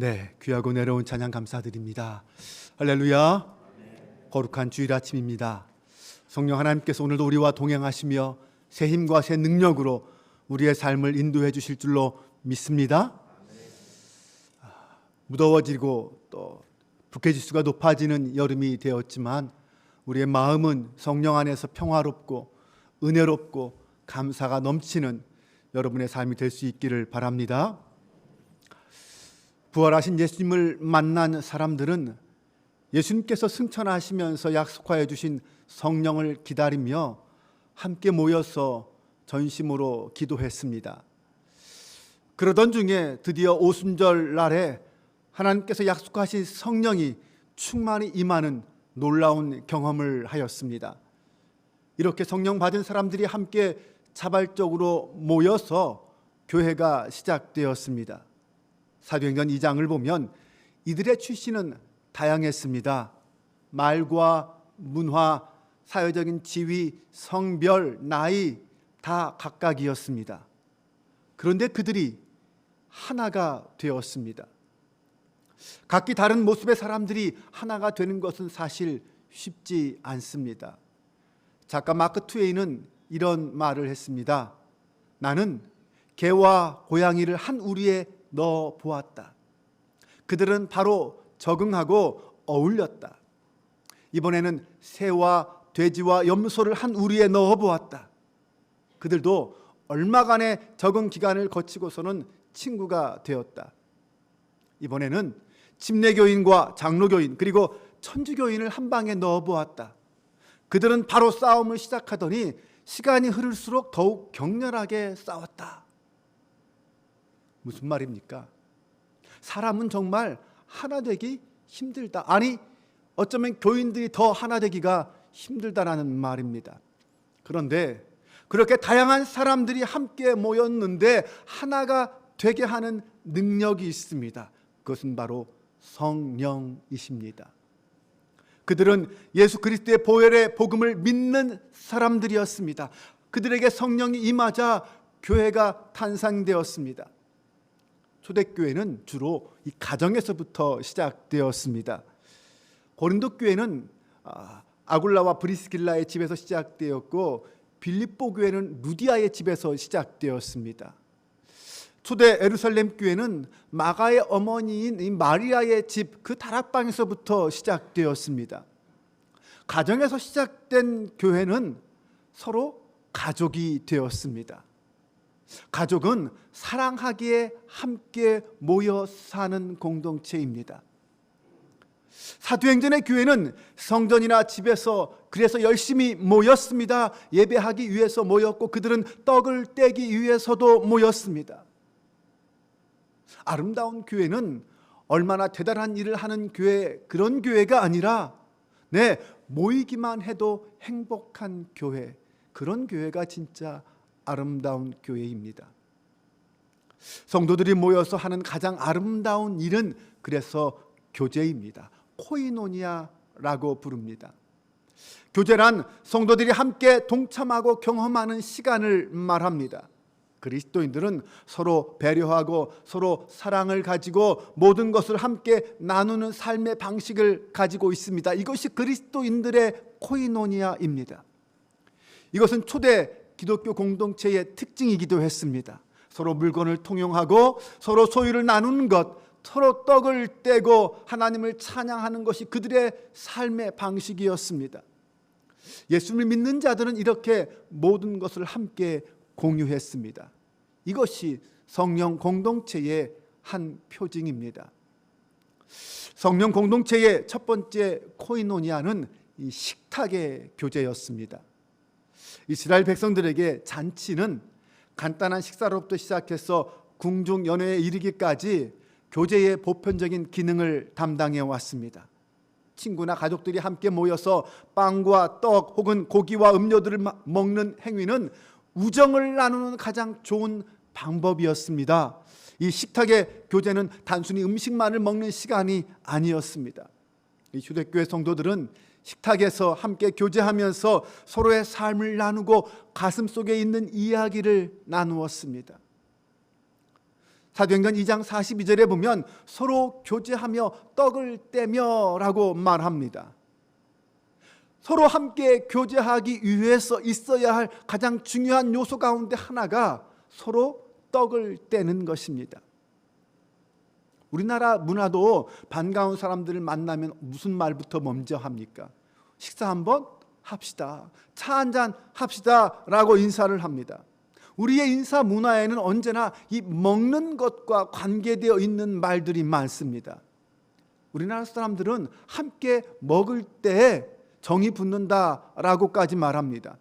네, 귀하고 내려온 찬양 감사드립니다. 할렐루야. 거룩한 주일 아침입니다. 성령 하나님께서 오늘도 우리와 동행하시며 새 힘과 새 능력으로 우리의 삶을 인도해 주실 줄로 믿습니다. 무더워지고 또 북해지수가 높아지는 여름이 되었지만 우리의 마음은 성령 안에서 평화롭고 은혜롭고 감사가 넘치는 여러분의 삶이 될 수 있기를 바랍니다. 부활하신 예수님을 만난 사람들은 예수님께서 승천하시면서 약속하여 주신 성령을 기다리며 함께 모여서 전심으로 기도했습니다. 그러던 중에 드디어 오순절 날에 하나님께서 약속하신 성령이 충만히 임하는 놀라운 경험을 하였습니다. 이렇게 성령 받은 사람들이 함께 자발적으로 모여서 교회가 시작되었습니다. 사도행전 2장을 보면 이들의 출신은 다양했습니다. 말과 문화, 사회적인 지위, 성별, 나이 다 각각이었습니다. 그런데 그들이 하나가 되었습니다. 각기 다른 모습의 사람들이 하나가 되는 것은 사실 쉽지 않습니다. 작가 마크 트웨인은 이런 말을 했습니다. 나는 개와 고양이를 한 우리에 넣어 보았다. 그들은 바로 적응하고 어울렸다. 이번에는 새와 돼지와 염소를 한 우리에 넣어 보았다. 그들도 얼마간의 적응 기간을 거치고서는 친구가 되었다. 이번에는 침례교인과 장로교인 그리고 천주교인을 한 방에 넣어 보았다. 그들은 바로 싸움을 시작하더니 시간이 흐를수록 더욱 격렬하게 싸웠다. 무슨 말입니까? 사람은 정말 하나 되기 힘들다. 아니, 어쩌면 교인들이 더 하나 되기가 힘들다라는 말입니다. 그런데 그렇게 다양한 사람들이 함께 모였는데 하나가 되게 하는 능력이 있습니다. 그것은 바로 성령이십니다. 그들은 예수 그리스도의 보혈의 복음을 믿는 사람들이었습니다. 그들에게 성령이 임하자 교회가 탄생되었습니다. 초대교회는 주로 이 가정에서부터 시작되었습니다. 고린도 교회는 아굴라와 브리스길라의 집에서 시작되었고 빌립보 교회는 루디아의 집에서 시작되었습니다. 초대 예루살렘 교회는 마가의 어머니인 이 마리아의 집 그 다락방에서부터 시작되었습니다. 가정에서 시작된 교회는 서로 가족이 되었습니다. 가족은 사랑하기에 함께 모여 사는 공동체입니다. 사도행전의 교회는 성전이나 집에서 그래서 열심히 모였습니다. 예배하기 위해서 모였고 그들은 떡을 떼기 위해서도 모였습니다. 아름다운 교회는 얼마나 대단한 일을 하는 교회, 그런 교회가 아니라 모이기만 해도 행복한 교회, 그런 교회가 진짜 아름다운 교회입니다. 성도들이 모여서 하는 가장 아름다운 일은 그래서 교제입니다. 코이노니아라고 부릅니다. 교제란 성도들이 함께 동참하고 경험하는 시간을 말합니다. 그리스도인들은 서로 배려하고 서로 사랑을 가지고 모든 것을 함께 나누는 삶의 방식을 가지고 있습니다. 이것이 그리스도인들의 코이노니아입니다. 이것은 초대 기독교 공동체의 특징이기도 했습니다. 서로 물건을 통용하고 서로 소유를 나누는 것, 서로 떡을 떼고 하나님을 찬양하는 것이 그들의 삶의 방식이었습니다. 예수를 믿는 자들은 이렇게 모든 것을 함께 공유했습니다. 이것이 성령 공동체의 한 표징입니다. 성령 공동체의 첫 번째 코이노니아는 이 식탁의 교제였습니다. 이스라엘 백성들에게 잔치는 간단한 식사로부터 시작해서 궁중 연회에 이르기까지 교제의 보편적인 기능을 담당해 왔습니다. 친구나 가족들이 함께 모여서 빵과 떡 혹은 고기와 음료들을 먹는 행위는 우정을 나누는 가장 좋은 방법이었습니다. 이 식탁의 교제는 단순히 음식만을 먹는 시간이 아니었습니다. 이 초대교회 성도들은 식탁에서 함께 교제하면서 서로의 삶을 나누고 가슴 속에 있는 이야기를 나누었습니다. 사도행전 2장 42절에 보면 서로 교제하며 떡을 떼며 라고 말합니다. 서로 함께 교제하기 위해서 있어야 할 가장 중요한 요소 가운데 하나가 서로 떡을 떼는 것입니다. 우리나라 문화도 반가운 사람들을 만나면 무슨 말부터 먼저 합니까? 식사 한번 합시다. 차 한잔 합시다 라고 인사를 합니다. 우리의 인사 문화에는 언제나 이 먹는 것과 관계되어 있는 말들이 많습니다. 우리나라 사람들은 함께 먹을 때 정이 붙는다라고까지 말합니다.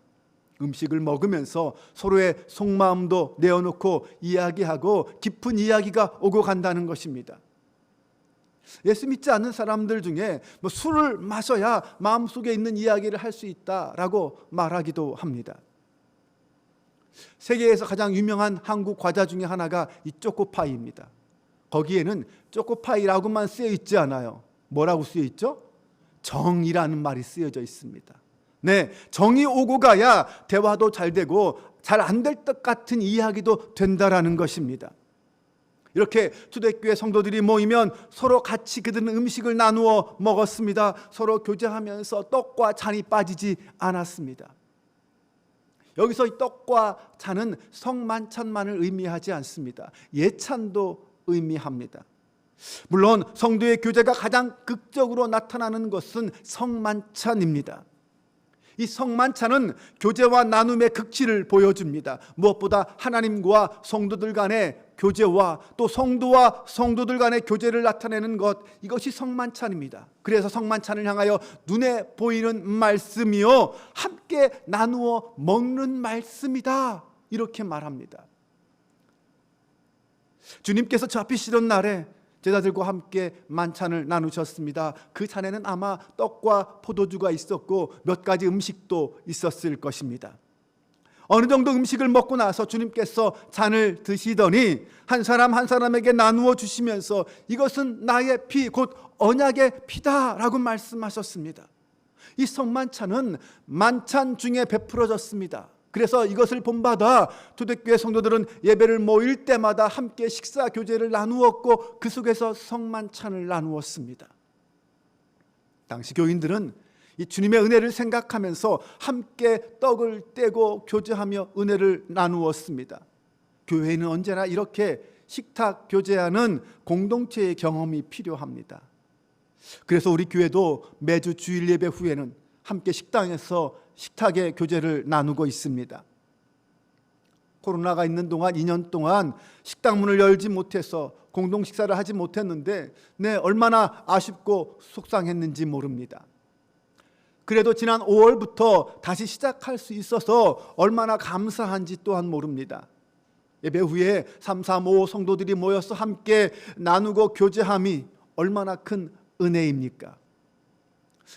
음식을 먹으면서 서로의 속마음도 내어놓고 이야기하고 깊은 이야기가 오고 간다는 것입니다. 예수 믿지 않는 사람들 중에 술을 마셔야 마음속에 있는 이야기를 할 수 있다라고 말하기도 합니다. 세계에서 가장 유명한 한국 과자 중에 하나가 이 초코파이입니다. 거기에는 초코파이라고만 쓰여 있지 않아요. 뭐라고 쓰여 있죠? 정이라는 말이 쓰여져 있습니다. 네, 정이 오고 가야 대화도 잘 되고 잘 안 될 것 같은 이야기도 된다라는 것입니다. 이렇게 초대교회 성도들이 모이면 서로 같이 그들은 음식을 나누어 먹었습니다. 서로 교제하면서 떡과 잔이 빠지지 않았습니다. 여기서 이 떡과 잔은 성만찬만을 의미하지 않습니다. 예찬도 의미합니다. 물론 성도의 교제가 가장 극적으로 나타나는 것은 성만찬입니다. 이 성만찬은 교제와 나눔의 극치를 보여줍니다. 무엇보다 하나님과 성도들 간의 교제와 또 성도와 성도들 간의 교제를 나타내는 것, 이것이 성만찬입니다. 그래서 성만찬을 향하여 눈에 보이는 말씀이요 함께 나누어 먹는 말씀이다 이렇게 말합니다. 주님께서 잡히시던 날에 제자들과 함께 만찬을 나누셨습니다. 그 잔에는 아마 떡과 포도주가 있었고 몇 가지 음식도 있었을 것입니다. 어느 정도 음식을 먹고 나서 주님께서 잔을 드시더니 한 사람 한 사람에게 나누어 주시면서 이것은 나의 피 곧 언약의 피다라고 말씀하셨습니다. 이 성만찬은 만찬 중에 베풀어졌습니다. 그래서 이것을 본받아 초대교회 성도들은 예배를 모일 때마다 함께 식사 교제를 나누었고 그 속에서 성만찬을 나누었습니다. 당시 교인들은 이 주님의 은혜를 생각하면서 함께 떡을 떼고 교제하며 은혜를 나누었습니다. 교회는 언제나 이렇게 식탁 교제하는 공동체의 경험이 필요합니다. 그래서 우리 교회도 매주 주일 예배 후에는 함께 식당에서 식탁의 교제를 나누고 있습니다. 코로나가 있는 동안 2년 동안 식당 문을 열지 못해서 공동 식사를 하지 못했는데 얼마나 아쉽고 속상했는지 모릅니다. 그래도 지난 5월부터 다시 시작할 수 있어서 얼마나 감사한지 또한 모릅니다. 예배 후에 335 성도들이 모여서 함께 나누고 교제함이 얼마나 큰 은혜입니까?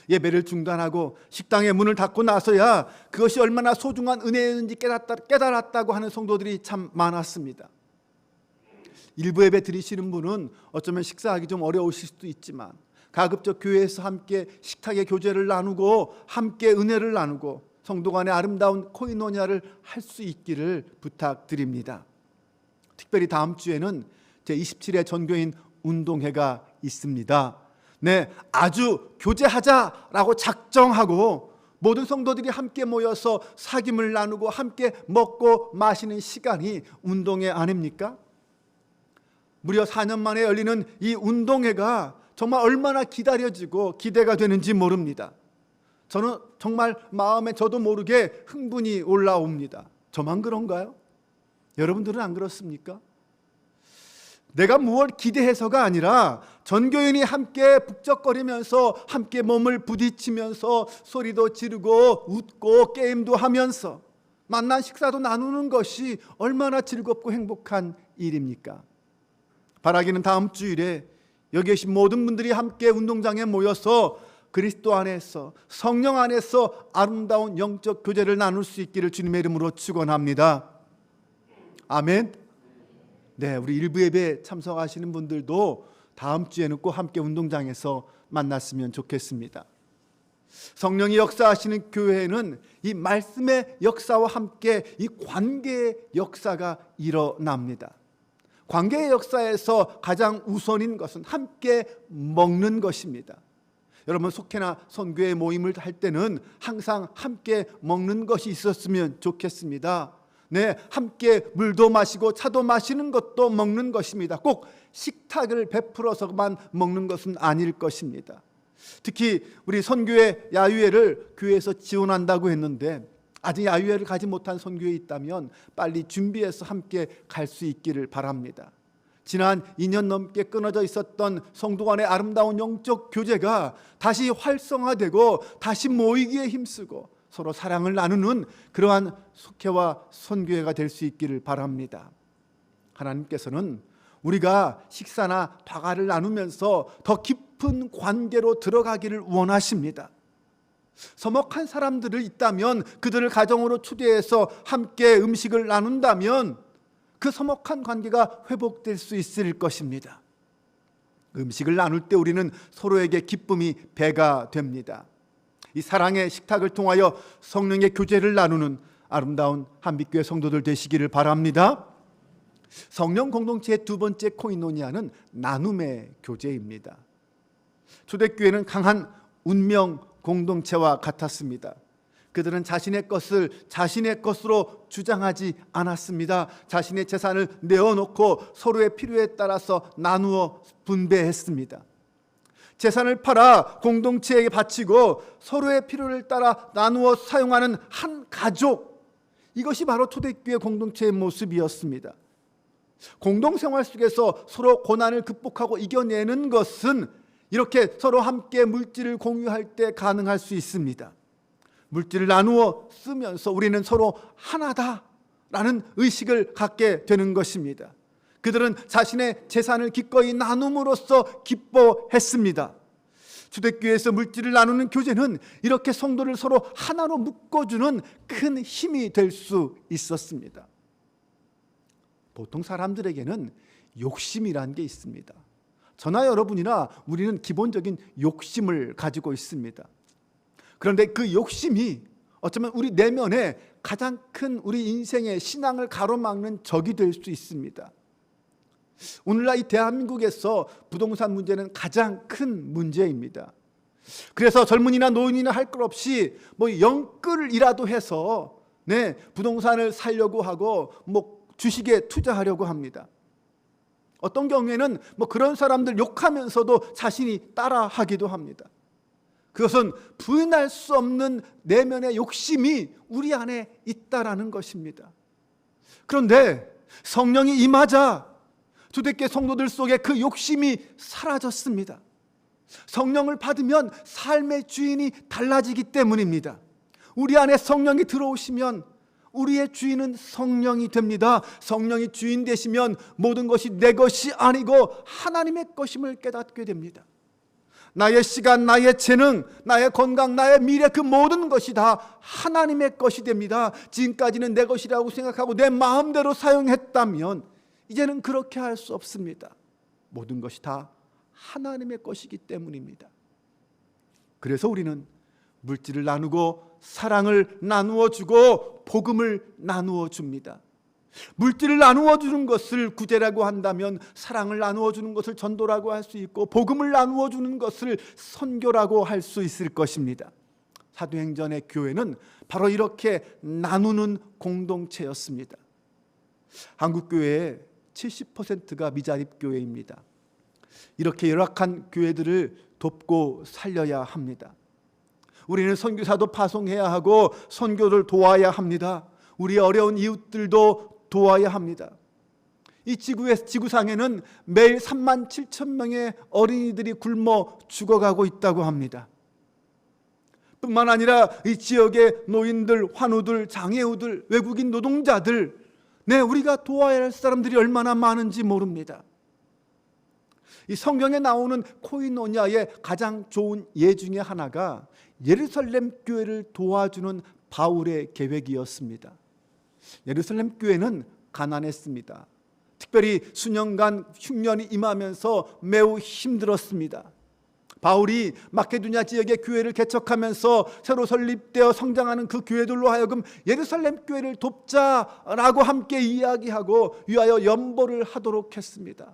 예배를 중단하고 식당의 문을 닫고 나서야 그것이 얼마나 소중한 은혜였는지 깨달았다고 하는 성도들이 참 많았습니다. 일부 예배 드리시는 분은 어쩌면 식사하기 좀 어려우실 수도 있지만 가급적 교회에서 함께 식탁의 교제를 나누고 함께 은혜를 나누고 성도 간의 아름다운 코이노니아를 할 수 있기를 부탁드립니다. 특별히 다음 주에는 제27회 전교인 운동회가 있습니다. 아주 교제하자라고 작정하고 모든 성도들이 함께 모여서 사귐을 나누고 함께 먹고 마시는 시간이 운동회 아닙니까? 무려 4년 만에 열리는 이 운동회가 정말 얼마나 기다려지고 기대가 되는지 모릅니다. 저는 정말 마음에 저도 모르게 흥분이 올라옵니다. 저만 그런가요? 여러분들은 안 그렇습니까? 내가 무엇 기대해서가 아니라 전교인이 함께 북적거리면서 함께 몸을 부딪히면서 소리도 지르고 웃고 게임도 하면서 만난 식사도 나누는 것이 얼마나 즐겁고 행복한 일입니까? 바라기는 다음 주일에 여기 계신 모든 분들이 함께 운동장에 모여서 그리스도 안에서 성령 안에서 아름다운 영적 교제를 나눌 수 있기를 주님의 이름으로 축원합니다. 아멘. 우리 일부 예배 참석하시는 분들도 다음 주에는 꼭 함께 운동장에서 만났으면 좋겠습니다. 성령이 역사하시는 교회에는 이 말씀의 역사와 함께 이 관계의 역사가 일어납니다. 관계의 역사에서 가장 우선인 것은 함께 먹는 것입니다. 여러분 속회나 선교회 모임을 할 때는 항상 함께 먹는 것이 있었으면 좋겠습니다. 네, 함께 물도 마시고 차도 마시는 것도 먹는 것입니다. 꼭 식탁을 베풀어서만 먹는 것은 아닐 것입니다. 특히 우리 선교회 야유회를 교회에서 지원한다고 했는데 아직 야유회를 가지 못한 선교회 있다면 빨리 준비해서 함께 갈 수 있기를 바랍니다. 지난 2년 넘게 끊어져 있었던 성도 간의 아름다운 영적 교제가 다시 활성화되고 다시 모이기에 힘쓰고 서로 사랑을 나누는 그러한 속회와 선교회가 될 수 있기를 바랍니다. 하나님께서는 우리가 식사나 다과를 나누면서 더 깊은 관계로 들어가기를 원하십니다. 서먹한 사람들이 있다면 그들을 가정으로 초대해서 함께 음식을 나눈다면 그 서먹한 관계가 회복될 수 있을 것입니다. 음식을 나눌 때 우리는 서로에게 기쁨이 배가 됩니다. 이 사랑의 식탁을 통하여 성령의 교제를 나누는 아름다운 한빛교회 성도들 되시기를 바랍니다. 성령 공동체의 두 번째 코이노니아는 나눔의 교제입니다. 초대교회는 강한 운명 공동체와 같았습니다. 그들은 자신의 것을 자신의 것으로 주장하지 않았습니다. 자신의 재산을 내어놓고 서로의 필요에 따라서 나누어 분배했습니다. 재산을 팔아 공동체에게 바치고 서로의 필요를 따라 나누어 사용하는 한 가족, 이것이 바로 초대교회 공동체의 모습이었습니다. 공동생활 속에서 서로 고난을 극복하고 이겨내는 것은 이렇게 서로 함께 물질을 공유할 때 가능할 수 있습니다. 물질을 나누어 쓰면서 우리는 서로 하나다라는 의식을 갖게 되는 것입니다. 그들은 자신의 재산을 기꺼이 나눔으로써 기뻐했습니다. 초대교회에서 물질을 나누는 교제는 이렇게 성도를 서로 하나로 묶어주는 큰 힘이 될 수 있었습니다. 보통 사람들에게는 욕심이라는 게 있습니다. 저나 여러분이나 우리는 기본적인 욕심을 가지고 있습니다. 그런데 그 욕심이 어쩌면 우리 내면에 가장 큰 우리 인생의 신앙을 가로막는 적이 될 수 있습니다. 오늘날 이 대한민국에서 부동산 문제는 가장 큰 문제입니다. 그래서 젊은이나 노인이나 할 것 없이 영끌이라도 해서 부동산을 사려고 하고 주식에 투자하려고 합니다. 어떤 경우에는 그런 사람들 욕하면서도 자신이 따라하기도 합니다. 그것은 부인할 수 없는 내면의 욕심이 우리 안에 있다라는 것입니다. 그런데 성령이 임하자 초대교회 성도들 속에 그 욕심이 사라졌습니다. 성령을 받으면 삶의 주인이 달라지기 때문입니다. 우리 안에 성령이 들어오시면 우리의 주인은 성령이 됩니다. 성령이 주인 되시면 모든 것이 내 것이 아니고 하나님의 것임을 깨닫게 됩니다. 나의 시간, 나의 재능, 나의 건강, 나의 미래, 그 모든 것이 다 하나님의 것이 됩니다. 지금까지는 내 것이라고 생각하고 내 마음대로 사용했다면 이제는 그렇게 할 수 없습니다. 모든 것이 다 하나님의 것이기 때문입니다. 그래서 우리는 물질을 나누고 사랑을 나누어 주고 복음을 나누어 줍니다. 물질을 나누어 주는 것을 구제라고 한다면 사랑을 나누어 주는 것을 전도라고 할 수 있고 복음을 나누어 주는 것을 선교라고 할 수 있을 것입니다. 사도행전의 교회는 바로 이렇게 나누는 공동체였습니다. 한국 교회의 70%가 미자립 교회입니다. 이렇게 열악한 교회들을 돕고 살려야 합니다. 우리는 선교사도 파송해야 하고 선교를 도와야 합니다. 우리 어려운 이웃들도 도와야 합니다. 이 지구상에는 매일 3만 7천 명의 어린이들이 굶어 죽어가고 있다고 합니다. 뿐만 아니라 이 지역의 노인들, 환우들, 장애우들, 외국인 노동자들, 우리가 도와야 할 사람들이 얼마나 많은지 모릅니다. 이 성경에 나오는 코이노니아의 가장 좋은 예 중에 하나가 예루살렘 교회를 도와주는 바울의 계획이었습니다. 예루살렘 교회는 가난했습니다. 특별히 수년간 흉년이 임하면서 매우 힘들었습니다. 바울이 마케도냐 지역의 교회를 개척하면서 새로 설립되어 성장하는 그 교회들로 하여금 예루살렘 교회를 돕자라고 함께 이야기하고 위하여 연보를 하도록 했습니다.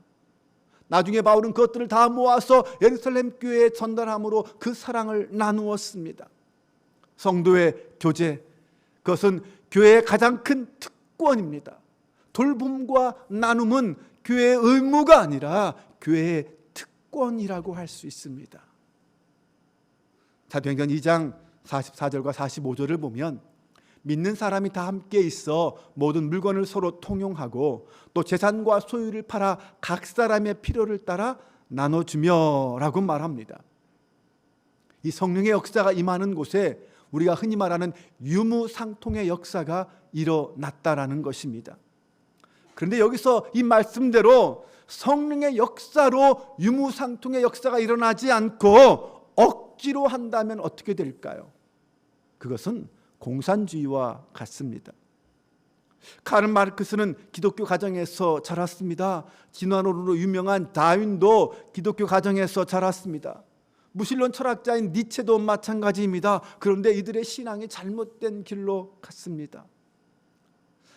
나중에 바울은 그것들을 다 모아서 예루살렘 교회에 전달함으로 그 사랑을 나누었습니다. 성도의 교제, 그것은 교회의 가장 큰 특권입니다. 돌봄과 나눔은 교회의 의무가 아니라 교회의 특권이라고 할 수 있습니다. 사도행전 2장 44절과 45절을 보면 믿는 사람이 다 함께 있어 모든 물건을 서로 통용하고 또 재산과 소유를 팔아 각 사람의 필요를 따라 나눠주며 라고 말합니다. 이 성령의 역사가 임하는 곳에 우리가 흔히 말하는 유무상통의 역사가 일어났다라는 것입니다. 그런데 여기서 이 말씀대로 성령의 역사로 유무상통의 역사가 일어나지 않고 억지로 한다면 어떻게 될까요? 그것은 공산주의와 같습니다. 카르 마르크스는 기독교 가정에서 자랐습니다. 진화론으로 유명한 다윈도 기독교 가정에서 자랐습니다. 무신론 철학자인 니체도 마찬가지입니다. 그런데 이들의 신앙이 잘못된 길로 갔습니다.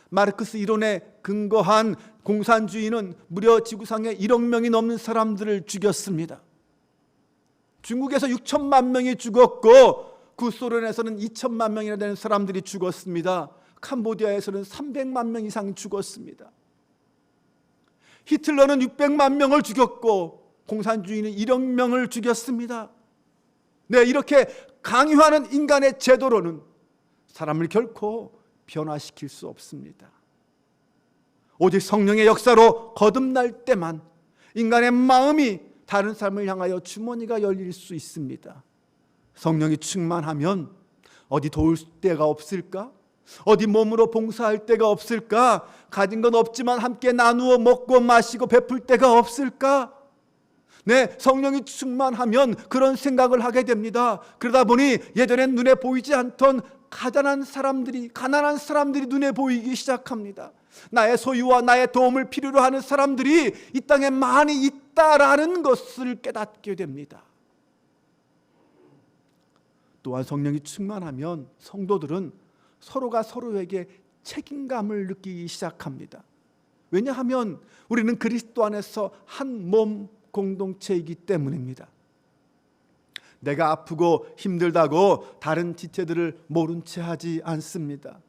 마르크스 이론에 근거한 공산주의는 무려 지구상에 1억 명이 넘는 사람들을 죽였습니다. 중국에서 6천만 명이 죽었고 구소련에서는 2천만 명이나 되는 사람들이 죽었습니다. 캄보디아에서는 300만 명 이상 죽었습니다. 히틀러는 600만 명을 죽였고 공산주의는 1억 명을 죽였습니다. 네, 이렇게 강요하는 인간의 제도로는 사람을 결코 변화시킬 수 없습니다. 오직 성령의 역사로 거듭날 때만 인간의 마음이 다른 사람을 향하여 주머니가 열릴 수 있습니다. 성령이 충만하면 어디 도울 데가 없을까? 어디 몸으로 봉사할 데가 없을까? 가진 건 없지만 함께 나누어 먹고 마시고 베풀 데가 없을까? 네, 성령이 충만하면 그런 생각을 하게 됩니다. 그러다 보니 예전엔 눈에 보이지 않던 가난한 사람들이 눈에 보이기 시작합니다. 나의 소유와 나의 도움을 필요로 하는 사람들이 이 땅에 많이 있다라는 것을 깨닫게 됩니다. 또한 성령이 충만하면 성도들은 서로가 서로에게 책임감을 느끼기 시작합니다. 왜냐하면 우리는 그리스도 안에서 한 몸 공동체이기 때문입니다. 내가 아프고 힘들다고 다른 지체들을 모른 채 하지 않습니다.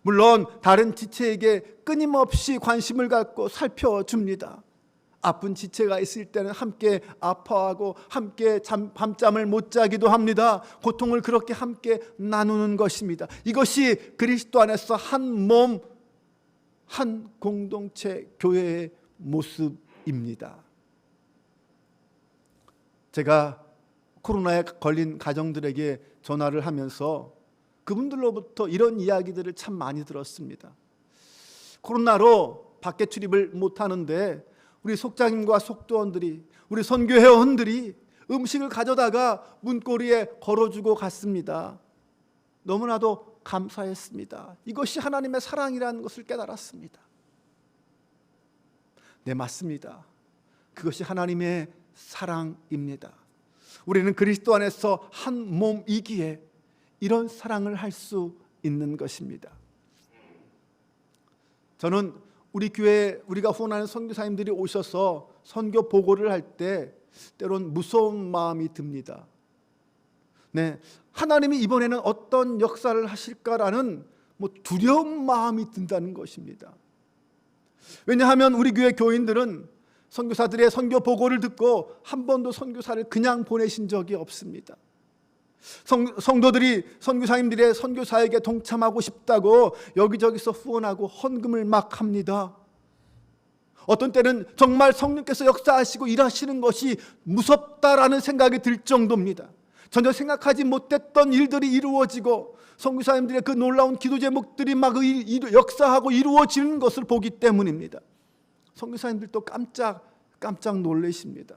물론 다른 지체에게 끊임없이 관심을 갖고 살펴줍니다. 아픈 지체가 있을 때는 함께 아파하고 함께 밤잠을 못 자기도 합니다. 고통을 그렇게 함께 나누는 것입니다. 이것이 그리스도 안에서 한 몸, 한 공동체 교회의 모습입니다. 제가 코로나에 걸린 가정들에게 전화를 하면서 그분들로부터 이런 이야기들을 참 많이 들었습니다. 코로나로 밖에 출입을 못하는데 우리 속장님과 속도원들이, 우리 선교회원들이 음식을 가져다가 문고리에 걸어주고 갔습니다. 너무나도 감사했습니다. 이것이 하나님의 사랑이라는 것을 깨달았습니다. 네, 맞습니다. 그것이 하나님의 사랑입니다. 우리는 그리스도 안에서 한 몸이기에 이런 사랑을 할 수 있는 것입니다. 저는 우리 교회에 우리가 후원하는 선교사님들이 오셔서 선교 보고를 할 때 때론 무서운 마음이 듭니다. 네, 하나님이 이번에는 어떤 역사를 하실까라는 두려운 마음이 든다는 것입니다. 왜냐하면 우리 교회 교인들은 선교사들의 선교 보고를 듣고 한 번도 선교사를 그냥 보내신 적이 없습니다. 성도들이 선교사님들의 선교사에게 동참하고 싶다고 여기저기서 후원하고 헌금을 막 합니다. 어떤 때는 정말 성령께서 역사하시고 일하시는 것이 무섭다라는 생각이 들 정도입니다. 전혀 생각하지 못했던 일들이 이루어지고 선교사님들의 그 놀라운 기도 제목들이 막 역사하고 이루어지는 것을 보기 때문입니다. 선교사님들도 깜짝 놀라십니다.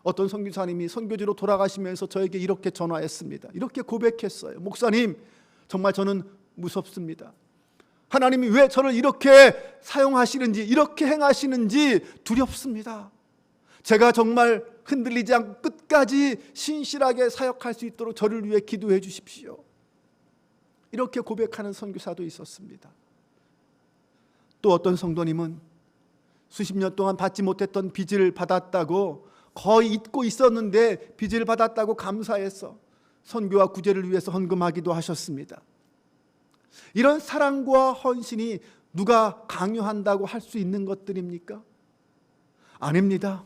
어떤 선교사님이 선교지로 돌아가시면서 저에게 이렇게 전화했습니다. 이렇게 고백했어요. 목사님, 정말 저는 무섭습니다. 하나님이 왜 저를 이렇게 사용하시는지, 이렇게 행하시는지 두렵습니다. 제가 정말 흔들리지 않고 끝까지 신실하게 사역할 수 있도록 저를 위해 기도해 주십시오. 이렇게 고백하는 선교사도 있었습니다. 또 어떤 성도님은 수십 년 동안 받지 못했던 빚을 받았다고 거의 잊고 있었는데 빚을 받았다고 감사해서 선교와 구제를 위해서 헌금하기도 하셨습니다. 이런 사랑과 헌신이 누가 강요한다고 할 수 있는 것들입니까? 아닙니다.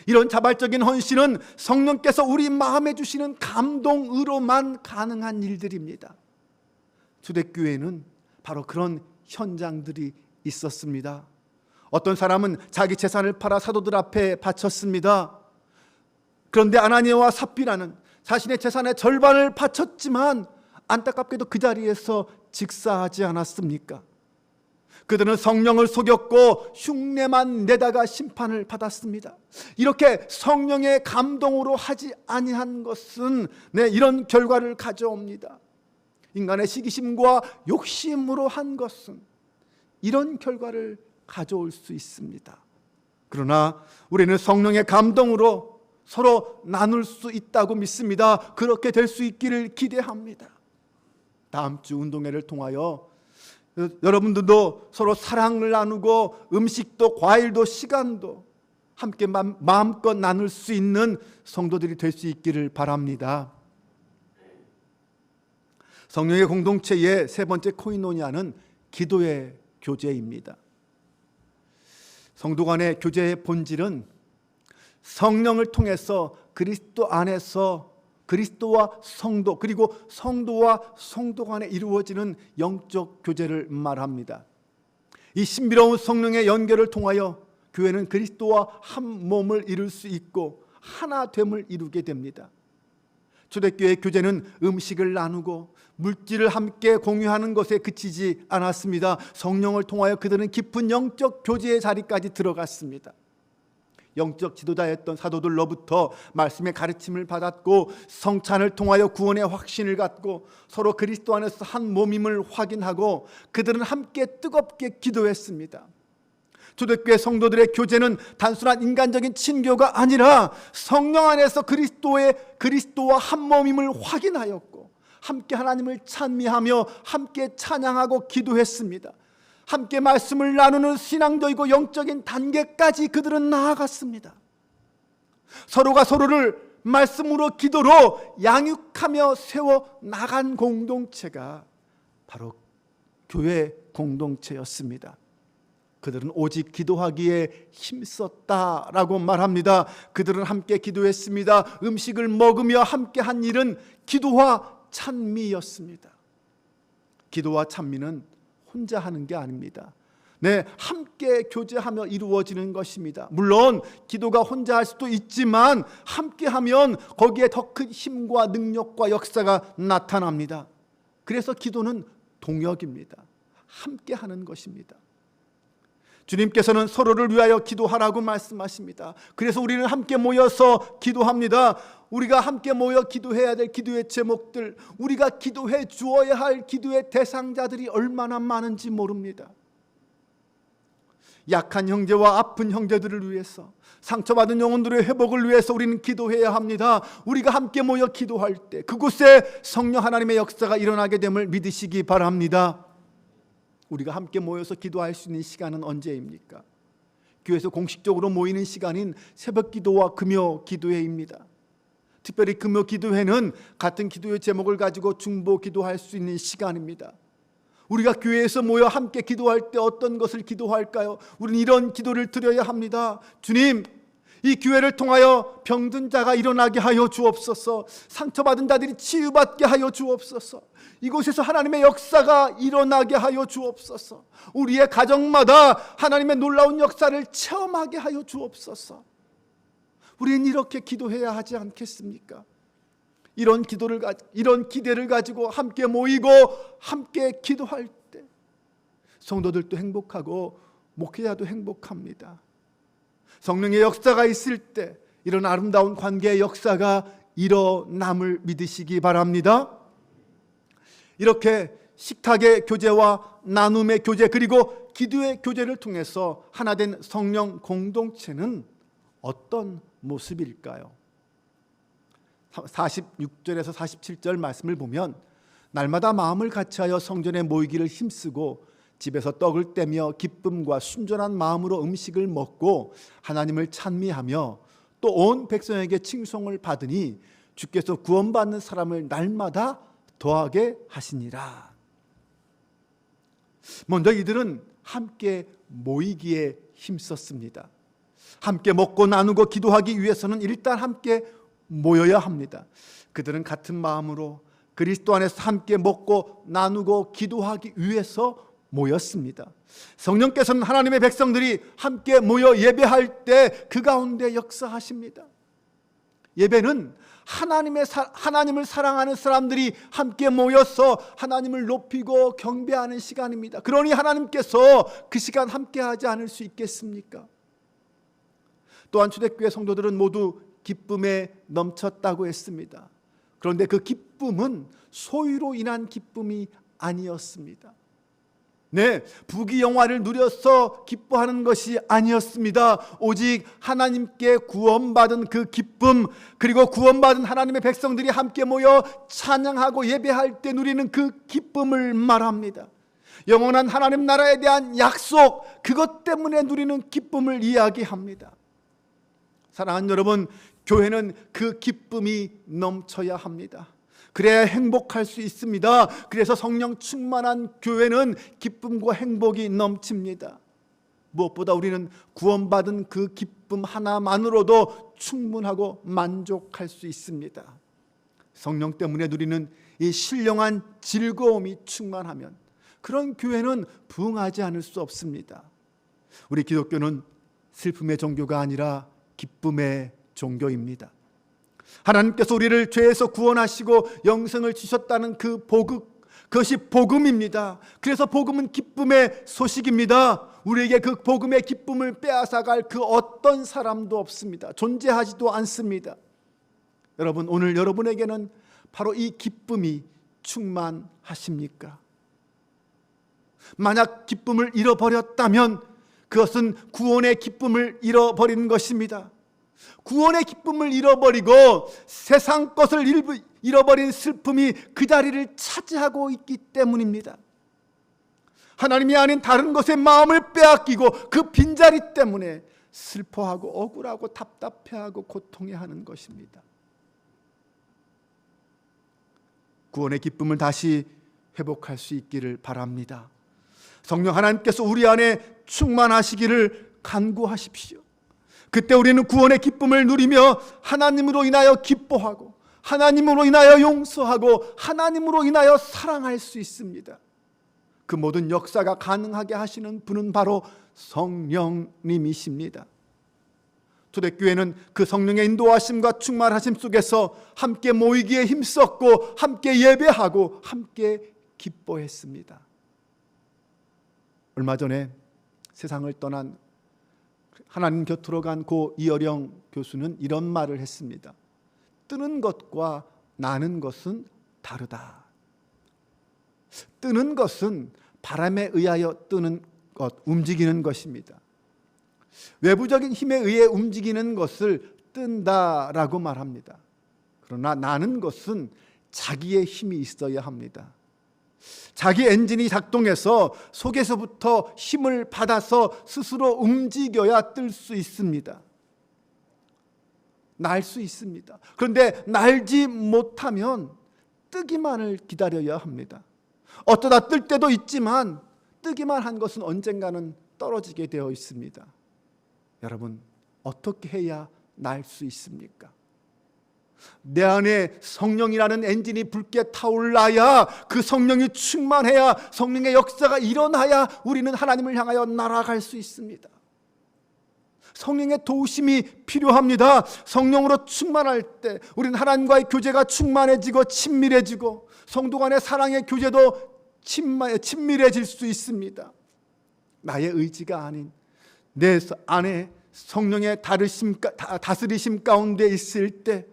이런 자발적인 헌신은 성령께서 우리 마음에 주시는 감동으로만 가능한 일들입니다. 초대교회에는 바로 그런 현장들이 있었습니다. 어떤 사람은 자기 재산을 팔아 사도들 앞에 바쳤습니다. 그런데 아나니아와 삽비라는 자신의 재산의 절반을 바쳤지만 안타깝게도 그 자리에서 직사하지 않았습니까? 그들은 성령을 속였고 흉내만 내다가 심판을 받았습니다. 이렇게 성령의 감동으로 하지 아니한 것은 이런 결과를 가져옵니다. 인간의 시기심과 욕심으로 한 것은 이런 결과를 가져올 수 있습니다. 그러나 우리는 성령의 감동으로 서로 나눌 수 있다고 믿습니다. 그렇게 될 수 있기를 기대합니다. 다음 주 운동회를 통하여 여러분들도 서로 사랑을 나누고 음식도 과일도 시간도 함께 마음껏 나눌 수 있는 성도들이 될 수 있기를 바랍니다. 성령의 공동체의 세 번째 코이노니아는 기도의 교제입니다. 성도 간의 교제의 본질은 성령을 통해서 그리스도 안에서 그리스도와 성도 그리고 성도와 성도 간에 이루어지는 영적 교제를 말합니다. 이 신비로운 성령의 연결을 통하여 교회는 그리스도와 한 몸을 이룰 수 있고 하나됨을 이루게 됩니다. 초대교회의 교제는 음식을 나누고 물질을 함께 공유하는 것에 그치지 않았습니다. 성령을 통하여 그들은 깊은 영적 교제의 자리까지 들어갔습니다. 영적 지도자였던 사도들로부터 말씀의 가르침을 받았고 성찬을 통하여 구원의 확신을 갖고 서로 그리스도 안에서 한 몸임을 확인하고 그들은 함께 뜨겁게 기도했습니다. 초대교회 성도들의 교제는 단순한 인간적인 친교가 아니라 성령 안에서 그리스도와 한 몸임을 확인하였고 함께 하나님을 찬미하며 함께 찬양하고 기도했습니다. 함께 말씀을 나누는 신앙적이고 영적인 단계까지 그들은 나아갔습니다. 서로가 서로를 말씀으로 기도로 양육하며 세워 나간 공동체가 바로 교회 공동체였습니다. 그들은 오직 기도하기에 힘썼다라고 말합니다. 그들은 함께 기도했습니다. 음식을 먹으며 함께 한 일은 기도와 찬미였습니다. 기도와 찬미는 혼자 하는 게 아닙니다. 함께 교제하며 이루어지는 것입니다. 물론 기도가 혼자 할 수도 있지만 함께 하면 거기에 더 큰 힘과 능력과 역사가 나타납니다. 그래서 기도는 동역입니다. 함께 하는 것입니다. 주님께서는 서로를 위하여 기도하라고 말씀하십니다. 그래서 우리는 함께 모여서 기도합니다. 우리가 함께 모여 기도해야 될 기도의 제목들, 우리가 기도해 주어야 할 기도의 대상자들이 얼마나 많은지 모릅니다. 약한 형제와 아픈 형제들을 위해서, 상처받은 영혼들의 회복을 위해서 우리는 기도해야 합니다. 우리가 함께 모여 기도할 때 그곳에 성령 하나님의 역사가 일어나게 됨을 믿으시기 바랍니다. 우리가 함께 모여서 기도할 수 있는 시간은 언제입니까? 교회에서 공식적으로 모이는 시간인 새벽 기도와 금요 기도회입니다. 특별히 금요 기도회는 같은 기도의 제목을 가지고 중보 기도할 수 있는 시간입니다. 우리가 교회에서 모여 함께 기도할 때 어떤 것을 기도할까요? 우리는 이런 기도를 드려야 합니다. 주님, 이 교회를 통하여 병든 자가 일어나게 하여 주옵소서. 상처받은 자들이 치유받게 하여 주옵소서. 이곳에서 하나님의 역사가 일어나게 하여 주옵소서. 우리의 가정마다 하나님의 놀라운 역사를 체험하게 하여 주옵소서. 우리는 이렇게 기도해야 하지 않겠습니까? 이런 기대를 가지고 함께 모이고 함께 기도할 때 성도들도 행복하고 목회자도 행복합니다. 성령의 역사가 있을 때 이런 아름다운 관계의 역사가 일어남을 믿으시기 바랍니다. 이렇게 식탁의 교제와 나눔의 교제 그리고 기도의 교제를 통해서 하나된 성령 공동체는 어떤 모습일까요? 46절에서 47절 말씀을 보면 날마다 마음을 같이하여 성전에 모이기를 힘쓰고 집에서 떡을 떼며 기쁨과 순전한 마음으로 음식을 먹고 하나님을 찬미하며 또 온 백성에게 칭송을 받으니 주께서 구원받는 사람을 날마다 더하게 하시니라. 먼저 이들은 함께 모이기에 힘썼습니다. 함께 먹고 나누고 기도하기 위해서는 일단 함께 모여야 합니다. 그들은 같은 마음으로 그리스도 안에서 함께 먹고 나누고 기도하기 위해서 모였습니다. 성령께서는 하나님의 백성들이 함께 모여 예배할 때 그 가운데 역사하십니다. 예배는 하나님을 사랑하는 사람들이 함께 모여서 하나님을 높이고 경배하는 시간입니다. 그러니 하나님께서 그 시간 함께하지 않을 수 있겠습니까? 또한 초대교회 성도들은 모두 기쁨에 넘쳤다고 했습니다. 그런데 그 기쁨은 소유로 인한 기쁨이 아니었습니다. 네, 부귀영화를 누려서 기뻐하는 것이 아니었습니다. 오직 하나님께 구원받은 그 기쁨, 그리고 구원받은 하나님의 백성들이 함께 모여 찬양하고 예배할 때 누리는 그 기쁨을 말합니다. 영원한 하나님 나라에 대한 약속, 그것 때문에 누리는 기쁨을 이야기합니다. 사랑하는 여러분, 교회는 그 기쁨이 넘쳐야 합니다. 그래야 행복할 수 있습니다. 그래서 성령 충만한 교회는 기쁨과 행복이 넘칩니다. 무엇보다 우리는 구원받은 그 기쁨 하나만으로도 충분하고 만족할 수 있습니다. 성령 때문에 누리는 이 신령한 즐거움이 충만하면 그런 교회는 부응하지 않을 수 없습니다. 우리 기독교는 슬픔의 종교가 아니라 기쁨의 종교입니다. 하나님께서 우리를 죄에서 구원하시고 영생을 주셨다는 그 복음, 그것이 복음입니다. 그래서 복음은 기쁨의 소식입니다. 우리에게 그 복음의 기쁨을 빼앗아갈 그 어떤 사람도 없습니다. 존재하지도 않습니다. 여러분, 오늘 여러분에게는 바로 이 기쁨이 충만하십니까? 만약 기쁨을 잃어버렸다면 그것은 구원의 기쁨을 잃어버린 것입니다. 구원의 기쁨을 잃어버리고 세상 것을 잃어버린 슬픔이 그 자리를 차지하고 있기 때문입니다. 하나님이 아닌 다른 것에 마음을 빼앗기고 그 빈자리 때문에 슬퍼하고 억울하고 답답해하고 고통해하는 것입니다. 구원의 기쁨을 다시 회복할 수 있기를 바랍니다. 성령 하나님께서 우리 안에 충만하시기를 간구하십시오. 그때 우리는 구원의 기쁨을 누리며 하나님으로 인하여 기뻐하고 하나님으로 인하여 용서하고 하나님으로 인하여 사랑할 수 있습니다. 그 모든 역사가 가능하게 하시는 분은 바로 성령님이십니다. 초대교회는 그 성령의 인도하심과 충만하심 속에서 함께 모이기에 힘썼고 함께 예배하고 함께 기뻐했습니다. 얼마 전에 세상을 떠난 하나님 곁으로 간 고 이어령 교수는 이런 말을 했습니다. 뜨는 것과 나는 것은 다르다. 뜨는 것은 바람에 의하여 뜨는 것, 움직이는 것입니다. 외부적인 힘에 의해 움직이는 것을 뜬다라고 말합니다. 그러나 나는 것은 자기의 힘이 있어야 합니다. 자기 엔진이 작동해서 속에서부터 힘을 받아서 스스로 움직여야 뜰 수 있습니다. 날 수 있습니다. 그런데 날지 못하면 뜨기만을 기다려야 합니다. 어쩌다 뜰 때도 있지만 뜨기만 한 것은 언젠가는 떨어지게 되어 있습니다. 여러분, 어떻게 해야 날 수 있습니까? 내 안에 성령이라는 엔진이 붉게 타올라야, 그 성령이 충만해야, 성령의 역사가 일어나야 우리는 하나님을 향하여 날아갈 수 있습니다. 성령의 도우심이 필요합니다. 성령으로 충만할 때 우리는 하나님과의 교제가 충만해지고 친밀해지고 성도 간의 사랑의 교제도 친밀해질 수 있습니다. 나의 의지가 아닌 내 안에 성령의 다스리심 가운데 있을 때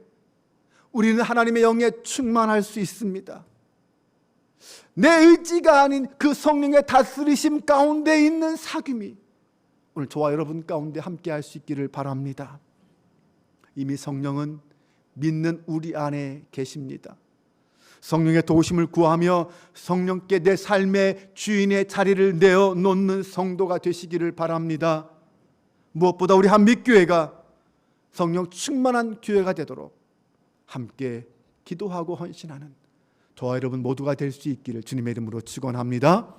우리는 하나님의 영에 충만할 수 있습니다. 내 의지가 아닌 그 성령의 다스리심 가운데 있는 사귐이 오늘 저와 여러분 가운데 함께 할 수 있기를 바랍니다. 이미 성령은 믿는 우리 안에 계십니다. 성령의 도우심을 구하며 성령께 내 삶의 주인의 자리를 내어 놓는 성도가 되시기를 바랍니다. 무엇보다 우리 한빛교회가 성령 충만한 교회가 되도록 함께 기도하고 헌신하는 저와 여러분 모두가 될 수 있기를 주님의 이름으로 축원합니다.